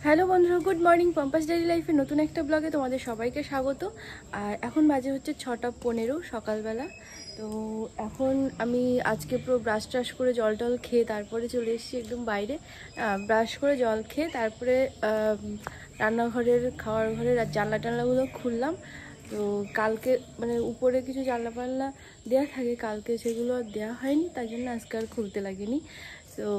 Hello বন্ধুরা, good morning. পম্পাস daily লাইফের নতুন একটা ব্লগে তোমাদের সবাইকে স্বাগত। আর এখন বাজে হচ্ছে 6:15 সকালবেলা। তো এখন আমি আজকে পুরো ব্রাশ ট্রাশ করে জল টল খেয়ে তারপরে চলে এসেছি একদম বাইরে। ব্রাশ করে জল খেয়ে তারপরে রান্নাঘরের খাওয়ার ঘরের জানলা টানলাগুলো খুললাম। তো কালকে মানে উপরে কিছু জানলা পাল্লা দেওয়া থাকে, কালকে সেগুলো দেওয়া হয়নি, তাই জন্য আজকে আর খুলতে লাগেনি। তো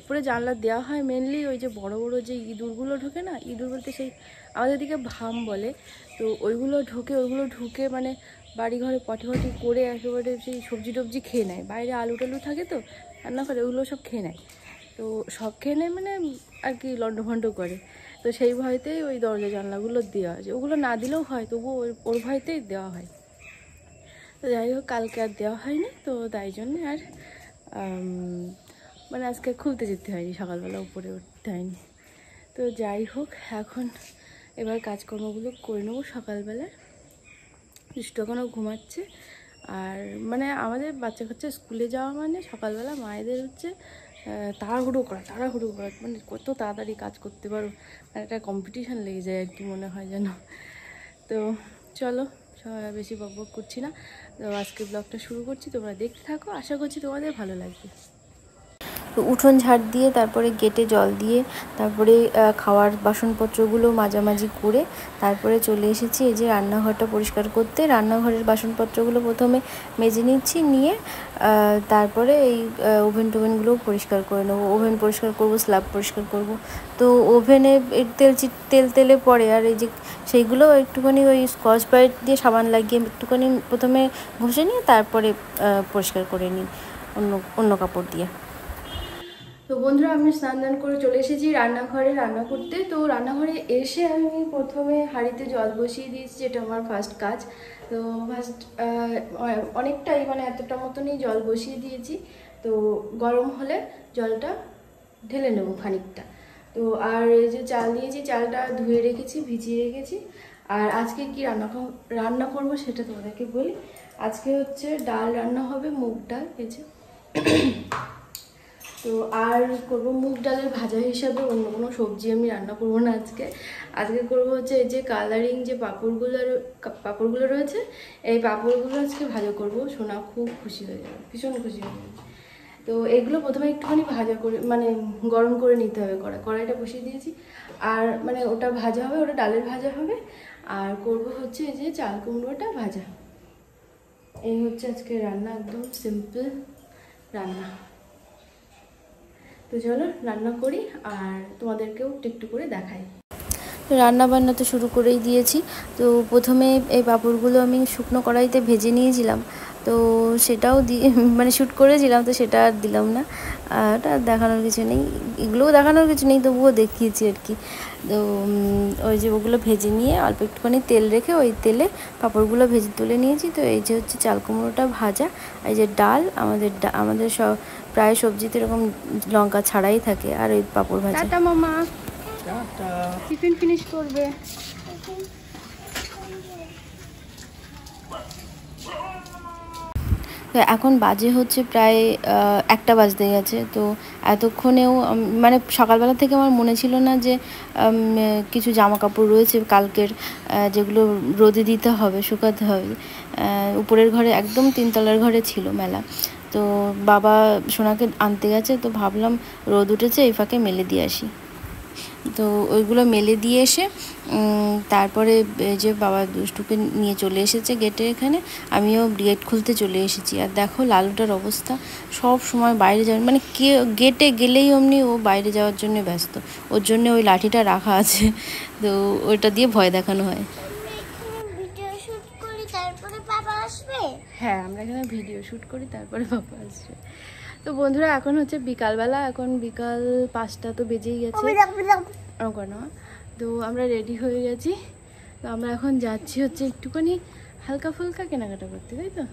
উপরে জানলা দেওয়া হয় মেনলি ওই যে বড় বড় যে ইঁদুরগুলো ঢোকে না, ইঁদুর বলতে সেই আমাদের দিকে ভাম বলে, তো ওইগুলো ঢুকে মানে বাড়ি ঘরে পটি করে একেবারে সেই সবজি টবজি খেয়ে নেয়। বাইরে আলু টালু থাকে তো রান্না করে, ওগুলো সব খেয়ে নেয়। তো সব খেয়ে নেয় মানে আর কি লন্ডভন্ড করে। তো সেই ভয়তেই ওই দরজা জানলাগুলো দেওয়া আছে, ওগুলো না দিলেও হয়, তবুও ওর ভয়তেই দেওয়া হয়। তো যাই হোক, কালকে আর দেওয়া হয়নি, তো তাই জন্যে আর মানে আজকে খুলতে যেতে হয়নি, সকালবেলা উপরে উঠতে হয়নি। তো যাই হোক, এখন এবার কাজকর্মগুলো করে নেবো সকালবেলার। দুষ্টু এখনও ঘুমাচ্ছে। আর মানে আমাদের বাচ্চা কাচ্চা স্কুলে যাওয়া মানে সকালবেলা মায়েদের হচ্ছে তাড়াহুড়ো করা, মানে কত তাড়াতাড়ি কাজ করতে পারো, মানে একটা কম্পিটিশান লেগে যায় আর কি, মনে হয় যেন। তো চলো, বেশি বকবক করছি না, তো আজকে ব্লগটা শুরু করছি, তোমরা দেখতে থাকো, আশা করছি তোমাদের ভালো লাগবে। তো উঠোন ঝাড় দিয়ে তারপরে গেটে জল দিয়ে তারপরে খাওয়ার বাসনপত্রগুলো মাঝামাঝি করে তারপরে চলে এসেছি এই যে রান্নাঘরটা পরিষ্কার করতে। রান্নাঘরের বাসনপত্রগুলো প্রথমে মেজে নিচ্ছি, নিয়ে তারপরে এই ওভেন টোভেনগুলোও পরিষ্কার করে নেবো। ওভেন পরিষ্কার করব, স্ল্যাব পরিষ্কার করব। তো ওভেনে তেলে পড়ে, আর এই যে সেইগুলো একটুখানি ওই স্কচ ব্রাইট দিয়ে সাবান লাগিয়ে একটুখানি প্রথমে ঘষে নিয়ে তারপরে পরিষ্কার করে নিই অন্য কাপড় দিয়ে। তো বন্ধুরা, আমি স্নান দান করে চলে এসেছি রান্নাঘরে রান্না করতে। তো রান্নাঘরে এসে আমি প্রথমে হাঁড়িতে জল বসিয়ে দিয়েছি, যেটা আমার ফার্স্ট কাজ। তো অনেকটাই মানে এতটা মতনই জল বসিয়ে দিয়েছি। তো গরম হলে জলটা ঢেলে নেবো খানিকটা। তো আর এই যে চাল দিয়েছি, চালটা ধুয়ে রেখেছি, ভিজিয়ে রেখেছি। আর আজকে কি রান্না করব সেটা তোমাদেরকে বলি। আজকে হচ্ছে ডাল রান্না হবে, মুগ ডাল হয়েছে। তো আর করব মুগ ডালের ভাজা হিসাবে, অন্য কোনো সবজি আমি রান্না করব না আজকে। আজকে করব হচ্ছে এই যে কালারিং যে পাঁপড়গুলো রয়েছে, এই পাঁপড়গুলো আজকে ভাজা করব। সোনা খুব খুশি হয়ে যাবে, ভীষণ খুশি হয়ে যাবে। তো এগুলো প্রথমে একটুখানি ভাজা করে মানে গরম করে নিতে হবে, কড়াইটা বসিয়ে দিয়েছি। আর মানে ওটা ভাজা হবে, ওটা ডালের ভাজা হবে। আর করব হচ্ছে এই যে চাল কুমড়োটা ভাজা। এই হচ্ছে আজকে রান্না, একদম সিম্পল রান্না। তো চলো রান্না করি আর তোমাদেরকেও একটু করে দেখাই। রান্না বান্না তো শুরু করেই দিয়েছি। তো প্রথমে এই পাঁপড়গুলো আমি শুকনো কড়াইতে ভেজে নিয়েছিলাম, তো সেটাও দিয়ে মানে শ্যুট করেছিলাম, তো সেটা আর দিলাম না। ওটা দেখানোর কিছু নেই, এগুলোও দেখানোর কিছু নেই, তবুও দেখিয়েছি আর কি। তো ওই যে ওগুলো ভেজে নিয়ে অল্প একটুখানি তেল রেখে ওই তেলে পাঁপড়গুলো ভেজে তুলে নিয়েছি। তো এই যে হচ্ছে চাল কুমড়োটা ভাজা, এই যে ডাল, আমাদের সব প্রায় সবজিতে এরকম লঙ্কা ছাড়াই থাকে, আর ওই পাঁপড় ভাজা। টাটা মামা, টিফিন ফিনিশ করবে। তো এখন বাজে হচ্ছে প্রায় 1টা বাজতে গেছে। তো এতক্ষণেও মানে সকালবেলা থেকে আমার মনে ছিল না যে কিছু জামা কাপড় রয়েছে কালকের, যেগুলো রোদে দিতে হবে, শুকাতে হবে। উপরের ঘরে একদম 3তলার ঘরে ছিল মেলা। তো বাবা সোনাকে আনতে গেছে, তো ভাবলাম রোদ উঠেছে, এই ফাঁকে মেলে দিয়ে আসি। তো ওইগুলো মেলে দিয়ে এসে তারপরে যে বাবা দুষ্টুকে নিয়ে চলে এসেছে গেটের এখানে, আমিও গেট খুলতে চলে এসেছি। আর দেখো লালুটার অবস্থা, সব সময় বাইরে যাওয়ার মানে গেটে গেলেই অমনি ও বাইরে যাওয়ার জন্য ব্যস্ত, ওর জন্য ওই লাঠিটা রাখা আছে, তো ওইটা দিয়ে ভয় দেখানো হয়। হ্যাঁ, আমরা এখানে ভিডিও শ্যুট করি, তারপরে বাবা আসবে। তো বন্ধুরা, এখন হচ্ছে বিকালবেলা, এখন বিকাল 5টা তো বেজেই গেছে। তো আমরা রেডি হয়ে গেছি। তো আমরা এখন যাচ্ছি হচ্ছে একটুখানি হালকা ফুলকা কেনাকাটা করতে, তাই তো?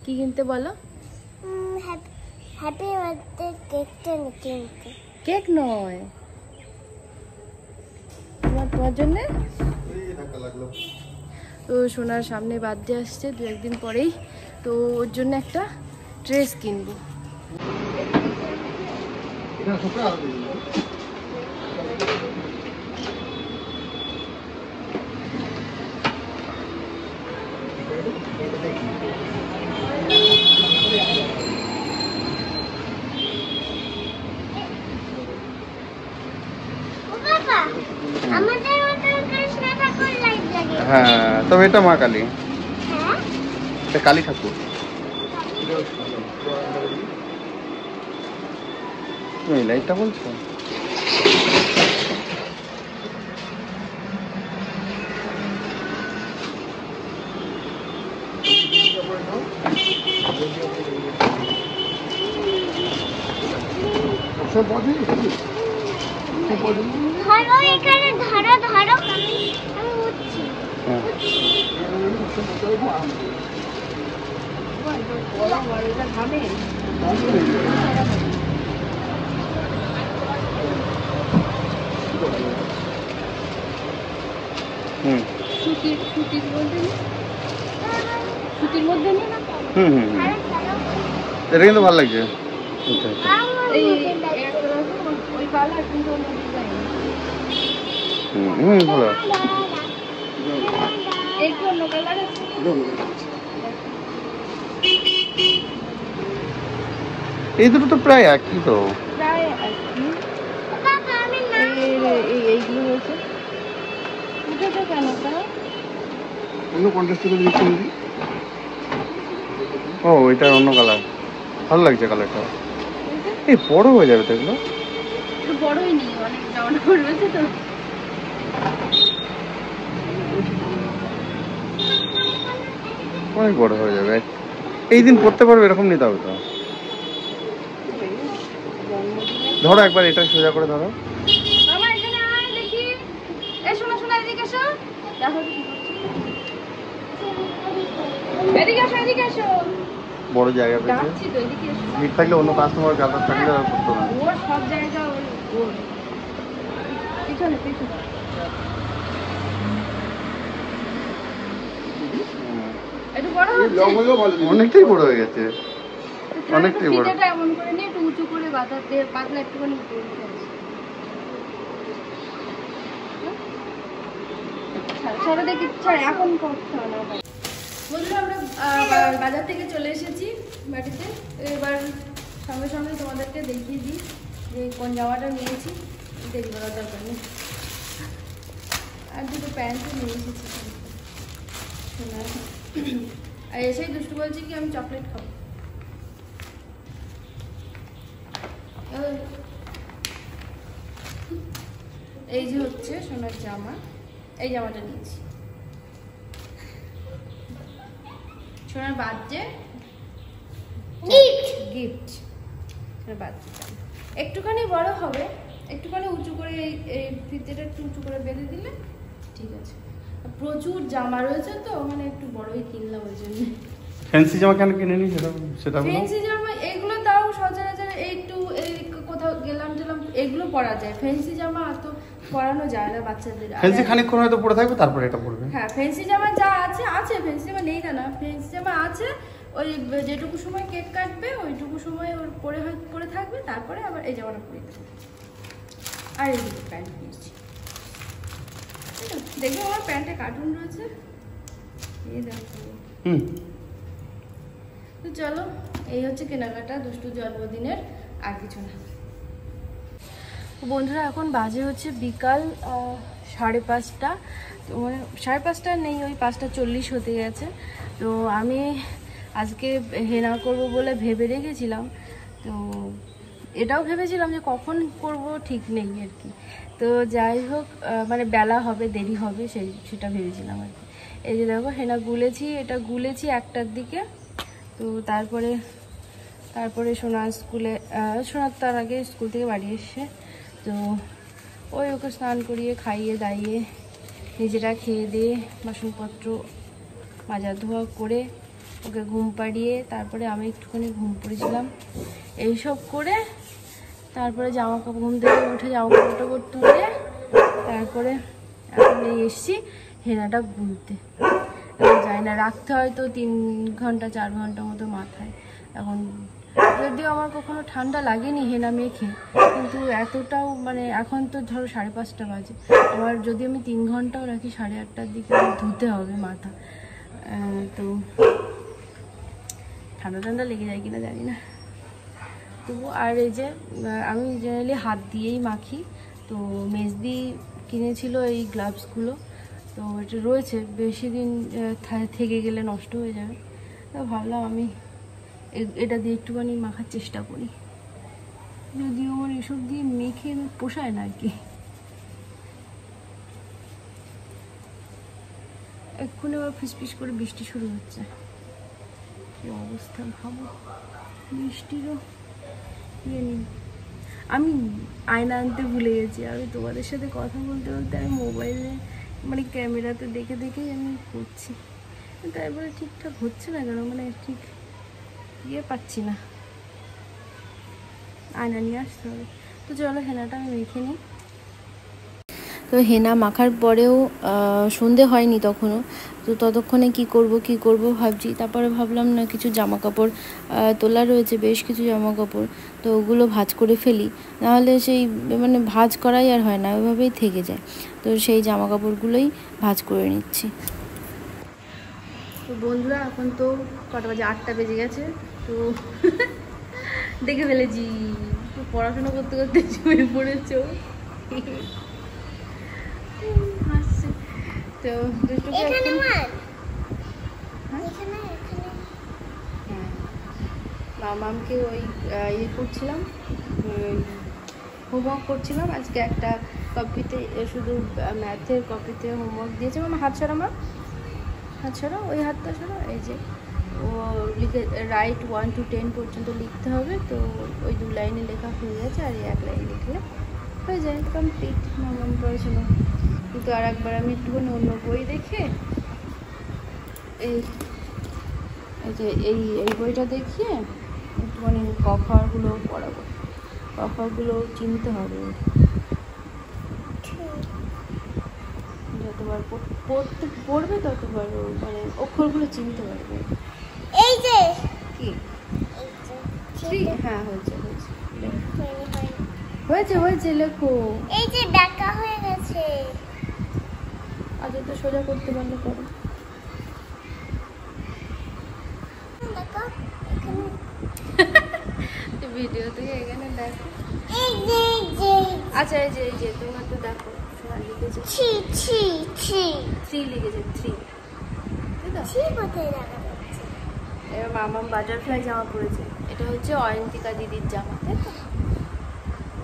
কি কিনতে বলো? হ্যাপি বার্থডে কেকটা কিনতে। কেক নয়, তোমার জন্য। তো সোনার সামনে বার্থডে আসছে 2-1 দিন পরেই, তো ওর জন্য একটা ড্রেস কিনবো। আমাদের মতো কৃষ্ণ ঠাকুর লাইট লাগে। হ্যাঁ, তবে এটা মা কালী, হ্যাঁ এটা কালী ঠাকুর। তুমি এই লাইটটা বলছো? ধরো এখানে, ধরো ধরো, আমি উঠছি। হুম সুতির মধ্যে সুতির মধ্যে নেই না? হুম হুম হুম, এটা কিন্তু ভালো লাগছে। এই ওই কালার কিন্তু অন্য ডিজাইন। হুম হুম, ভালো। এই কি অন্য কালার আছে? এই দুটো তো প্রায় একই তো। প্রায় একই। এইগুলো হয়েছে উঠেছে কেন তা? অন্য কন্ট্রাস্ট করে দিচ্ছি দিদি। ও, এটা অন্য কালার, ভালো লাগছে কালারটা। এই বড় হয়ে যাবে তো এগুলো। একটু বড়ই নেই, অনেক জামা কাপড় রয়েছে তো। অনেক বড় হয়ে যাবে, এই দিন পড়তে পারবে এরকম নিতে হবে তো। ধরো একবার এটা সোজা করে ধরো। মামা এখানে আয় দেখি। এই শোনো শোনো, এদিকে এসো। দেখো কি করছে। এদিকে এসো, এদিকে এসো। বড় জায়গা পেয়েছে, যাচ্ছি তো, এদিকে এসো। ভিড় থাকলে অন্য কাস্টমার গাদা থাকলে আর করতো না। ওর সব জায়গা ওর পিছনে পিছনে। একটু বড় হচ্ছে, অনেকটাই বড় হয়ে গেছে, অনেকটাই বড়। ফিতেটা এমন করে নিয়ে একটু উঁচু করে বাঁধাতে, পাতলা একটুখানি উপরে উঠে আসে। ছাড়ো দেখি, ছাড় এখন করতে হবে না। বন্ধুরা আমরা বাজার থেকে চলে এসেছি বাড়িতে। এবার সঙ্গে সঙ্গে তোমাদেরকে দেখিয়ে দিই যে কোন জামাটা নিয়েছি। দেরি করার দরকার নেই। আর দুটো প্যান্টও নিয়ে এসেছি। আর এসেই দুষ্টু বলছি কি আমি চকলেট খাবো। এই যে হচ্ছে সোনার জামা, এই জামাটা নিয়েছি। সোনার বার্থডে গিফট। সোনার বার্থডে একটুখানি বড় হবে, একটুখানি উঁচু করে এই ফিতেটা একটু উঁচু করে বেঁধে দিলে ঠিক আছে। প্রচুর জামা রয়েছে তো, মানে একটু বড়ই কিনলাম ওই জন্য। ফ্যান্সি জামা কেন কিনে নি সেটা বলো। ফ্যান্সি জামা এগুলো তাও সচরাচর একটু এই কোথাও গেলাম এগুলো পরা যায়। ফ্যান্সি জামা এত পরানো যায় না বাচ্চাদের। ফ্যান্সি খানিকক্ষণ হয়তো পরে থাকবে, তারপরে এটা পরবে। হ্যাঁ, ফ্যান্সি জামা যা আছে আছে, ফ্যান্সি জামা নেই তা না, ফ্যান্সি জামা আছে। ওই যেটুকু সময় কেক কাটবে ওইটুকু সময় ওর পরে থাকবে, তারপরে আবার এই জামাটা পরে থাকবে। আর এই দুটো প্যান্ট নিয়েছি, দেখবে আমার প্যান্টে কার্টুন রয়েছে, এই দেখো। তো চলো, এই হচ্ছে কেনাকাটা দুষ্টু জন্মদিনের, আর কিছু না। বন্ধুরা এখন বাজে হচ্ছে বিকাল 5:30। তো মানে 5:30 নেই, ওই 5:40 হতে গেছে। তো আমি আজকে হেনা করব বলে ভেবে রেখেছিলাম। তো এটাও ভেবেছিলাম যে কখন করব ঠিক নেই আর কি। তো যাই হোক, মানে বেলা হবে, দেরি হবে, সেটা ভেবেছিলাম আর কি। এই যে দেখো হেনা গুলেছি, এটা গুলেছি 1টার দিকে। তো তারপরে সোনার তার আগে স্কুল থেকে বাড়ি এসছে। তো ওই ওকে স্নান করিয়ে খাইয়ে দাইয়ে নিজেরা খেয়ে দিয়ে বাসনপত্র মাজা ধোয়া করে ওকে ঘুম পাড়িয়ে তারপরে আমি একটুখানি ঘুম পড়েছিলাম। এইসব করে তারপরে জামা কাপড়, ঘুম থেকে উঠে জামা কাপড়টা করতে হবে। তারপরে এখন এই এসছি হেনাটা গুলতে। যাই না, রাখতে হয়তো 3 ঘন্টা 4 ঘন্টা মতো মাথায়। এখন যদিও আমার কখনো ঠান্ডা লাগেনি হেনা মেখে, কিন্তু এতটাও মানে এখন তো ধরো 5:30 বাজে, আবার যদি আমি 3 ঘন্টাও রাখি 8:30টার দিকে ধুতে হবে মাথা। তো ঠান্ডা লেগে যায় কিনা জানি না তবু। আর এই যে আমি জেনারেলি হাত দিয়েই মাখি, তো মেজদি কিনেছিল এই গ্লাভসগুলো, তো এটা রয়েছে, বেশি দিন থেকে গেলে নষ্ট হয়ে যাবে। তো ভাবলাম আমি এটা দিয়ে একটুখানি মাখার চেষ্টা করি, যদিও আমার এসব দিয়ে মেখে পোষায় না আর কি। এক্ষুনি আবার ফিসফিস করে বৃষ্টি শুরু হচ্ছে, কি অবস্থা ভাবো, বৃষ্টিরও ইয়ে নেই। আমি আয়না আনতে ভুলে গেছি, আমি তোমাদের সাথে কথা বলতে বলতে আমি মোবাইলে মানে ক্যামেরাতে দেখে দেখেই আমি করছি, তারপরে ঠিকঠাক হচ্ছে না কেন, মানে ঠিক ইয়ে পাচ্ছি না, আয়না নিয়ে আসতে হবে। তো চলো হেনাটা আমি মেখে নিই। তো হেনা মাখার পরেও সন্ধে হয়নি তখনও, তো ততক্ষণে কি করব ভাবছি। তারপরে ভাবলাম না, কিছু জামা কাপড় তোলা রয়েছে, বেশ কিছু জামা কাপড়, তো ওগুলো ভাঁজ করে ফেলি, নাহলে সেই মানে ভাঁজ করাই আর হয় না, ওইভাবেই থেকে যায়। তো সেই জামা কাপড়গুলোই ভাঁজ করে নিচ্ছি। তো বন্ধুরা এখন তো কটা বাজে, 8টা বেজে গেছে। তো দেখে ফেলেছি, তো পড়াশোনা করতে করতে শুয়ে পড়েছো। তো মামামকে ওই ইয়ে করছিলাম, হোমওয়ার্ক করছিলাম। আজকে একটা কপিতে শুধু ম্যাথের কপিতে হোমওয়ার্ক দিয়েছে। মামা হাত ছড়া, মা হাত ছড়া, ওই হাতটা ছড়া। এই যে ও লিখে রাইট 1 to 10 পর্যন্ত লিখতে হবে, তো ওই 2 লাইনে লেখা হয়ে গেছে, আর 1 লাইন লিখলে হয়ে যায় কমপ্লিট মামাম পড়াশোনা। কিন্তু আর একবার আমি একটুখানি অন্য বই দেখে এই যে এই বইটা দেখিয়ে একটুখানি কখাগুলো পড়াবো, কখাগুলো চিনতে হবে, যতবার পড়বে ততবার মানে অক্ষরগুলো চিনতে পারবে। এই যে কি হ্যাঁ হয়েছে লেখো। এই যে ব্যাকা হয়ে গেছে। আজ তো সোজা করতে পারলে করো। ভিডিও থেকে এখানে দেখো। আচ্ছা এই যে তোমার তো দেখো লিখেছে 3 লিখেছে 3, এবার মামাম বাটারফ্লাই জামা পরেছে। এটা হচ্ছে অয়ন্তিকা দিদির জামা, তাই তো?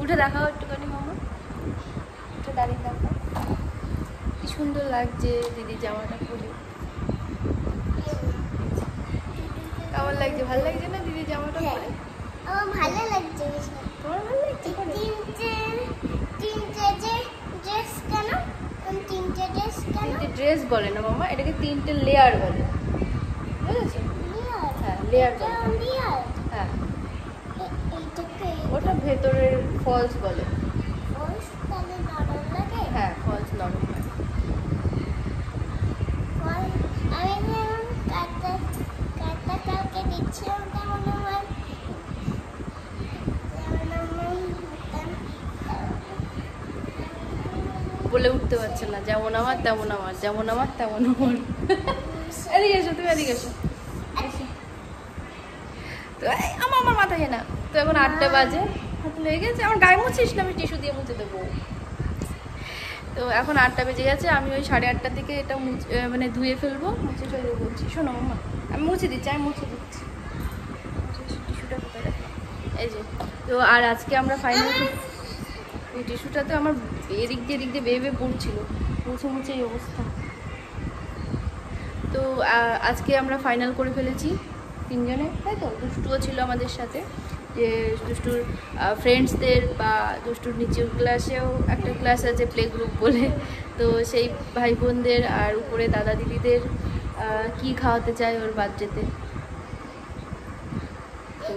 উঠে দেখাও একটুখানি মামা, উঠে দাঁড়িয়ে দেখাও, কি সুন্দর লাগছে দিদির জামাটা পরে। কেমন লাগছে? ভালো লাগছে না দিদির জামাটা পরে? ভালো লাগছে। তোমার ভালো লাগছে? তিনটে ড্রেস বলে না মামা, এটাকে 3টে লেয়ার বলে, বুঝেছো? হ্যাঁ লেয়ার বলে, হ্যাঁ ওটা ভেতরের ফলস বলে। হ্যাঁ ফলস নরম হয়। বলে উঠতে পারছে না, যেমন আমার তেমন আমার, যেমন আমার তেমন আমার। এদিকে এসো, তুমি এদিকে এসো। তো আমার মাথায় না। তো এখন 8টা বাজে, হাত লেগে গেছে। আমার গায়ে মুছিস না, আমি টিস্যু দিয়ে মুছে দেবো। তো এখন 8টা বেজে গেছে, আমি ওই 8:30 থেকে এটা মানে ধুয়ে ফেলবো, মুছে ফেলবো বলছি। শোনো মামা, আমি মুছে দিচ্ছি, টিস্যুটা কোথায় রাখলাম? এই যে। তো আর আজকে আমরা ফাইনাল, ওই টিস্যুটাতে আমার এদিক দিয়ে বেয়ে পড়ছিল, মুছে এই অবস্থা। তো আজকে আমরা ফাইনাল করে ফেলেছি 3 জনে, তাই তো? দুষ্টুও ছিল আমাদের সাথে, যে দুষ্টুর ফ্রেন্ডসদের বা দুষ্টুর নিচের ক্লাসেও একটা ক্লাস আছে প্লে গ্রুপ বলে, তো সেই ভাই বোনদের আর উপরে দাদা দিদিদের কি খাওয়াতে চায় ওর বার্থডেতে। তো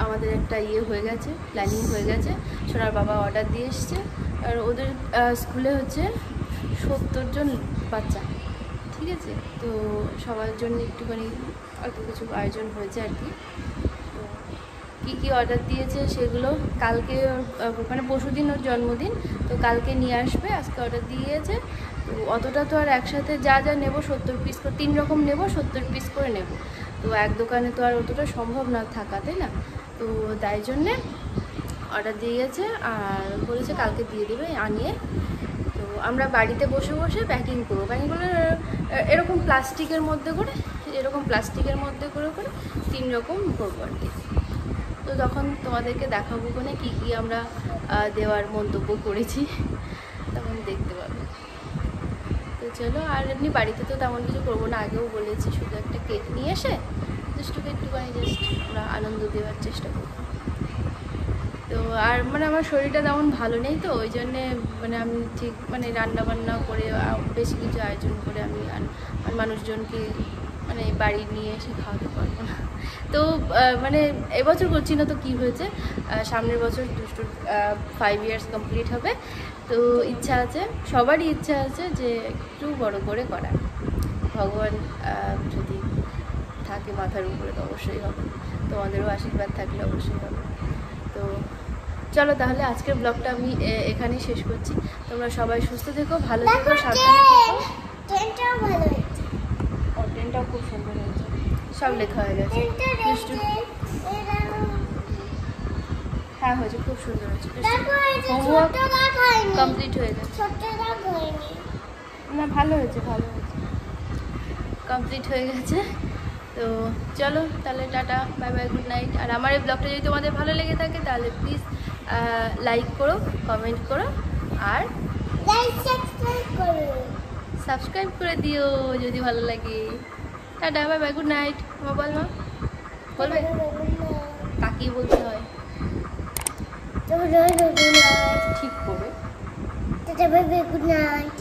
আমাদের একটা হয়ে গেছে, প্ল্যানিং হয়ে গেছে। সোনার বাবা অর্ডার দিয়ে এসছে, আর ওদের স্কুলে হচ্ছে 70 জন বাচ্চা, ঠিক আছে? তো সবার জন্য একটুখানি অল্প কিছু আয়োজন হয়েছে আর কি। তো কী অর্ডার দিয়েছে সেগুলো কালকে, মানে পরশুদিন ওর জন্মদিন, তো কালকে নিয়ে আসবে। আজকে অর্ডার দিয়েছে, তো অতটা তো আর একসাথে যা নেবো 70 পিস করে, 3 রকম নেবো, 70 পিস করে নেব। তো এক দোকানে তো আর অতটা সম্ভব না থাকা, তাই না? তো তাই জন্যে অর্ডার দিয়ে গেছে আর বলেছে কালকে দিয়ে দেবে আনিয়ে। তো আমরা বাড়িতে বসে বসে প্যাকিং করবো। প্যাকিং করে এরকম প্লাস্টিকের মধ্যে করে 3 রকম করবো আর কি। তো তখন তোমাদেরকে দেখাবো কোনে কী কী আমরা দেওয়ার মন্তব্য করেছি, তখন দেখতে পাবে। তো চলো, আর এমনি বাড়িতে তো তেমন কিছু করবো না, আগেও বলেছি, শুধু একটা কেক নিয়ে এসে একটুখানি জাস্ট আমরা আনন্দ দেওয়ার চেষ্টা করবো। তো আর মানে আমার শরীরটা তেমন ভালো নেই, তো ওই জন্যে মানে আমি ঠিক মানে রান্না বান্না করে বেশি কিছু আয়োজন করে আমি আর মানুষজনকে মানে বাড়ি নিয়ে এসে খাওয়াতে পারবো না। তো মানে এবছর করছি না, তো কী হয়েছে, সামনের বছর দুষ্টুর 5 years কমপ্লিট হবে। তো ইচ্ছা আছে, সবারই ইচ্ছা আছে যে একটু বড় করে করা। ভগবান যদি থাকে মাথার উপরে তো অবশ্যই হবে, তোমাদেরও আশীর্বাদ থাকলে অবশ্যই হবে। তো চলো তাহলে আজকের ব্লগটা আমি এখানেই শেষ করছি। তোমরা সবাই সুস্থ থেকো, ভালো থেকো, সাবধানে থেকো। ট্রেনটাও ভালো হয়েছে। ট্রেনটাও খুব সুন্দর হয়েছে, সব লেখা হয়ে গেছে। হ্যাঁ হয়েছে, খুব সুন্দর হয়েছে। হোমওয়ার্ক কমপ্লিট হয়ে গেছে। না ভালো হয়েছে, কমপ্লিট হয়ে গেছে। তো চলো তাহলে tata, bye bye, good night. আর আমার এই ব্লগটা যদি তোমাদের ভালো লেগে থাকে তাহলে প্লিজ লাইক করো, কমেন্ট করো আর সাবস্ক্রাইব করে দিও যদি ভালো লাগে। Tata, bye bye, good night. মা বল, মা বলবে, তাকিয়ে বলতে হয়, ঠিক করবে। Good night.